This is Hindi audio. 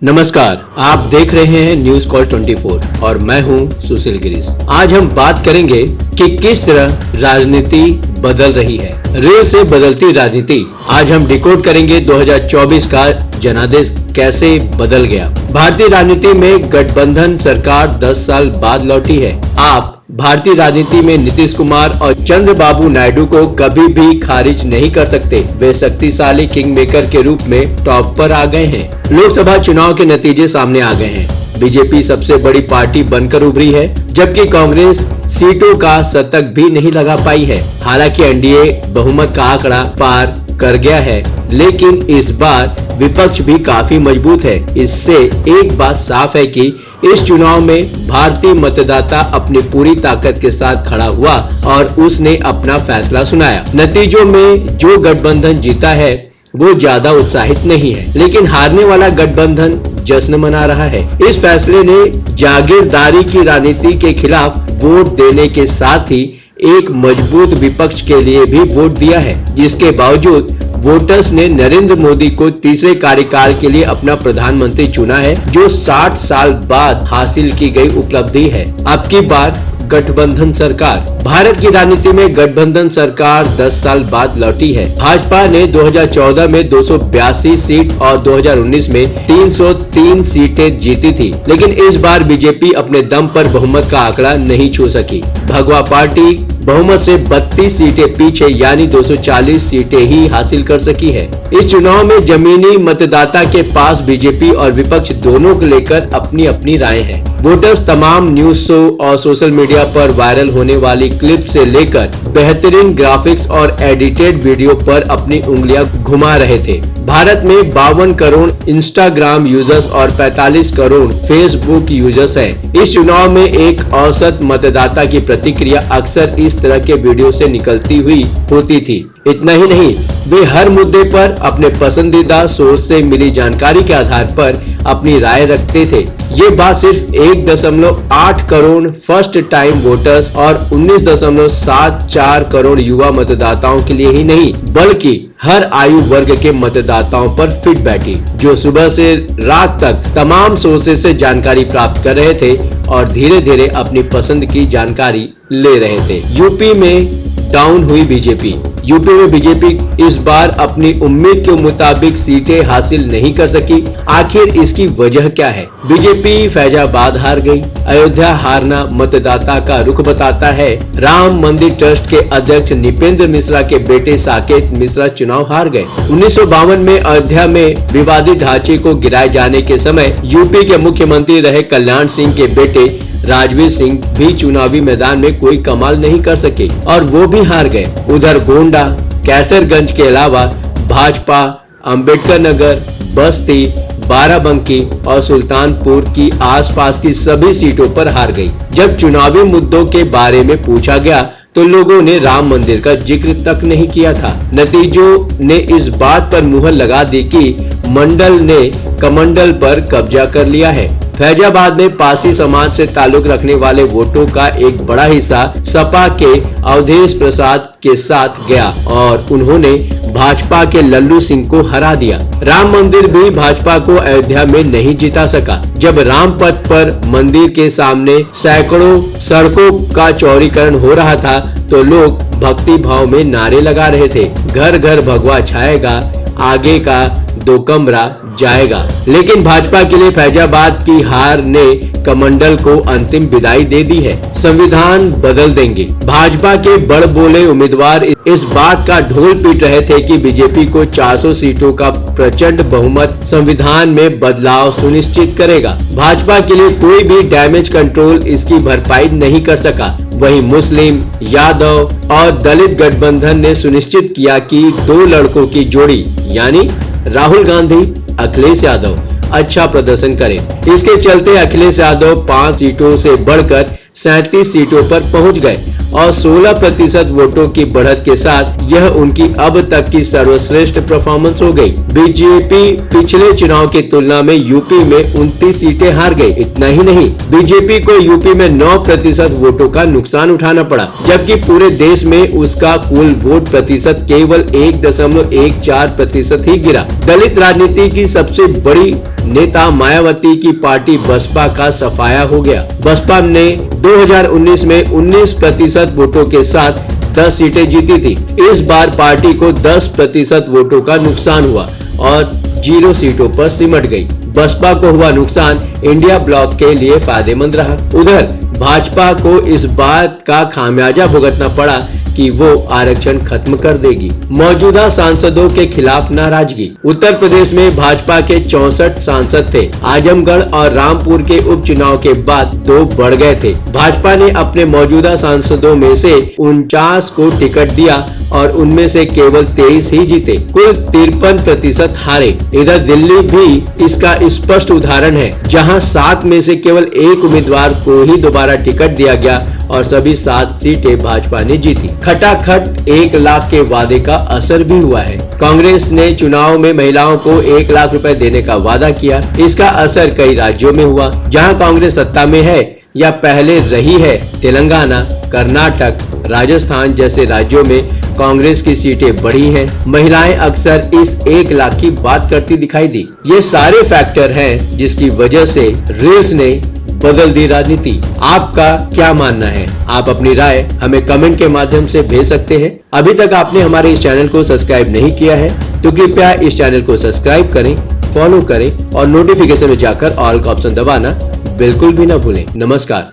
नमस्कार, आप देख रहे हैं न्यूज कॉल 24 और मैं हूं सुशील गिरीश। आज हम बात करेंगे कि किस तरह राजनीति बदल रही है। रेल से बदलती राजनीति। आज हम डिकोड करेंगे 2024 का जनादेश कैसे बदल गया। भारतीय राजनीति में गठबंधन सरकार 10 साल बाद लौटी है। आप भारतीय राजनीति में नीतीश कुमार और चंद्रबाबू नायडू को कभी भी खारिज नहीं कर सकते। वे शक्तिशाली किंग मेकर के रूप में टॉप पर आ गए हैं। लोकसभा चुनाव के नतीजे सामने आ गए हैं। बीजेपी सबसे बड़ी पार्टी बनकर उभरी है, जबकि कांग्रेस सीटों का शतक भी नहीं लगा पाई है। हालांकि एनडीए बहुमत का आंकड़ा पार कर गया है, लेकिन इस बार विपक्ष भी काफी मजबूत है। इससे एक बात साफ है कि इस चुनाव में भारतीय मतदाता अपनी पूरी ताकत के साथ खड़ा हुआ और उसने अपना फैसला सुनाया। नतीजों में जो गठबंधन जीता है वो ज्यादा उत्साहित नहीं है, लेकिन हारने वाला गठबंधन जश्न मना रहा है। इस फैसले ने जागीरदारी की राजनीति के खिलाफ वोट देने के साथ ही एक मजबूत विपक्ष के लिए भी वोट दिया है। इसके बावजूद वोटर्स ने नरेंद्र मोदी को तीसरे कार्यकाल के लिए अपना प्रधानमंत्री चुना है, जो 60 साल बाद हासिल की गई उपलब्धि है। अब की बार गठबंधन सरकार। भारत की राजनीति में गठबंधन सरकार 10 साल बाद लौटी है। भाजपा ने 2014 में 282 सीट और 2019 में 303 सीटें जीती थी, लेकिन इस बार बीजेपी अपने दम पर बहुमत का आंकड़ा नहीं छू सकी। भगवा पार्टी बहुमत से 32 सीटें पीछे यानी 240 सीटें ही हासिल कर सकी है। इस चुनाव में जमीनी मतदाता के पास बीजेपी और विपक्ष दोनों को लेकर अपनी अपनी राय है। वोटर्स तमाम न्यूज शो और सोशल मीडिया पर वायरल होने वाली क्लिप से लेकर बेहतरीन ग्राफिक्स और एडिटेड वीडियो पर अपनी उंगलियां घुमा रहे थे। भारत में 52 करोड़ इंस्टाग्राम यूजर्स और 45 करोड़ फेसबुक यूजर्स हैं। इस चुनाव में एक औसत मतदाता की प्रतिक्रिया अक्सर इस तरह के वीडियो से निकलती हुई होती थी। इतना ही नहीं, वे हर मुद्दे पर अपने पसंदीदा सोर्स से मिली जानकारी के आधार पर अपनी राय रखते थे। ये बात सिर्फ 1.8 करोड़ फर्स्ट टाइम वोटर्स और 19.74 करोड़ युवा मतदाताओं के लिए ही नहीं, बल्कि हर आयु वर्ग के मतदाताओं पर फिट बैठी, जो सुबह से रात तक तमाम सोर्सेज से जानकारी प्राप्त कर रहे थे और धीरे धीरे अपनी पसंद की जानकारी ले रहे थे। यूपी में डाउन हुई बीजेपी। यूपी में बीजेपी इस बार अपनी उम्मीद के मुताबिक सीटें हासिल नहीं कर सकी। आखिर इसकी वजह क्या है? बीजेपी फैजाबाद हार गई। अयोध्या हारना मतदाता का रुख बताता है। राम मंदिर ट्रस्ट के अध्यक्ष निपेंद्र मिश्रा के बेटे साकेत मिश्रा चुनाव हार गए। 1952 में अयोध्या में विवादित ढांचे को गिराए जाने के समय यूपी के मुख्यमंत्री रहे कल्याण सिंह के बेटे राजवीर सिंह भी चुनावी मैदान में कोई कमाल नहीं कर सके और वो भी हार गए। उधर गोंडा, कैसरगंज के अलावा भाजपा अंबेडकर नगर, बस्ती, बाराबंकी और सुल्तानपुर की आसपास की सभी सीटों पर हार गई। जब चुनावी मुद्दों के बारे में पूछा गया तो लोगों ने राम मंदिर का जिक्र तक नहीं किया था। नतीजों ने इस बात पर मुहर लगा दी कि मंडल ने कमंडल पर कब्जा कर लिया है। फैजाबाद में पासी समाज से ताल्लुक रखने वाले वोटों का एक बड़ा हिस्सा सपा के अवधेश प्रसाद के साथ गया और उन्होंने भाजपा के लल्लू सिंह को हरा दिया। राम मंदिर भी भाजपा को अयोध्या में नहीं जिता सका। जब राम पथ पर मंदिर के सामने सैकड़ों सड़कों का चौड़ीकरण हो रहा था तो लोग भक्ति भाव में नारे लगा रहे थे, घर घर भगवा छाएगा, आगे का 2 कमरा जाएगा। लेकिन भाजपा के लिए फैजाबाद की हार ने कमंडल को अंतिम विदाई दे दी है। संविधान बदल देंगे। भाजपा के बड़ बोले उम्मीदवार इस बात का ढोल पीट रहे थे कि बीजेपी को 400 सीटों का प्रचंड बहुमत संविधान में बदलाव सुनिश्चित करेगा। भाजपा के लिए कोई भी डैमेज कंट्रोल इसकी भरपाई नहीं कर सका। वहीं मुस्लिम, यादव और दलित गठबंधन ने सुनिश्चित किया कि 2 लड़कों की जोड़ी यानी राहुल गांधी, अखिलेश यादव अच्छा प्रदर्शन करें। इसके चलते अखिलेश यादव 5 सीटों से बढ़कर 37 सीटों पर पहुंच गए और 16% वोटों की बढ़त के साथ यह उनकी अब तक की सर्वश्रेष्ठ परफॉर्मेंस हो गई। बीजेपी पिछले चुनाव की तुलना में यूपी में 29 सीटें हार गई। इतना ही नहीं, बीजेपी को यूपी में 9% वोटों का नुकसान उठाना पड़ा, जबकि पूरे देश में उसका कुल वोट प्रतिशत केवल 1.14% ही गिरा। दलित राजनीति की सबसे बड़ी नेता मायावती की पार्टी बसपा का सफाया हो गया। बसपा ने 2019 में 19% वोटों के साथ 10 सीटें जीती थी। इस बार पार्टी को 10% वोटों का नुकसान हुआ और 0 सीटों पर सिमट गई। बसपा को हुआ नुकसान इंडिया ब्लॉक के लिए फायदेमंद रहा। उधर भाजपा को इस बात का खामियाजा भुगतना पड़ा कि वो आरक्षण खत्म कर देगी। मौजूदा सांसदों के खिलाफ नाराजगी। उत्तर प्रदेश में भाजपा के 64 सांसद थे। आजमगढ़ और रामपुर के उपचुनाव के बाद 2 बढ़ गए थे। भाजपा ने अपने मौजूदा सांसदों में से 49 को टिकट दिया और उनमें से केवल 23 ही जीते। कुल 53% हारे। इधर दिल्ली भी इसका स्पष्ट उदाहरण है, जहां 7 में से केवल 1 उम्मीदवार को ही दोबारा टिकट दिया गया और सभी 7 सीटें भाजपा ने जीती। खटाखट 1 लाख के वादे का असर भी हुआ है। कांग्रेस ने चुनाव में महिलाओं को 1 लाख रुपए देने का वादा किया। इसका असर कई राज्यों में हुआ जहां कांग्रेस सत्ता में है या पहले रही है। तेलंगाना, कर्नाटक, राजस्थान जैसे राज्यों में कांग्रेस की सीटें बढ़ी हैं। महिलाएं अक्सर इस 1 लाख की बात करती दिखाई दी। ये सारे फैक्टर हैं जिसकी वजह से रील्स ने बदल दी राजनीति। आपका क्या मानना है? आप अपनी राय हमें कमेंट के माध्यम से भेज सकते हैं। अभी तक आपने हमारे इस चैनल को सब्सक्राइब नहीं किया है तो कृपया इस चैनल को सब्सक्राइब करें, फॉलो करें और नोटिफिकेशन में जाकर ऑल का ऑप्शन दबाना बिल्कुल भी न भूलें। नमस्कार।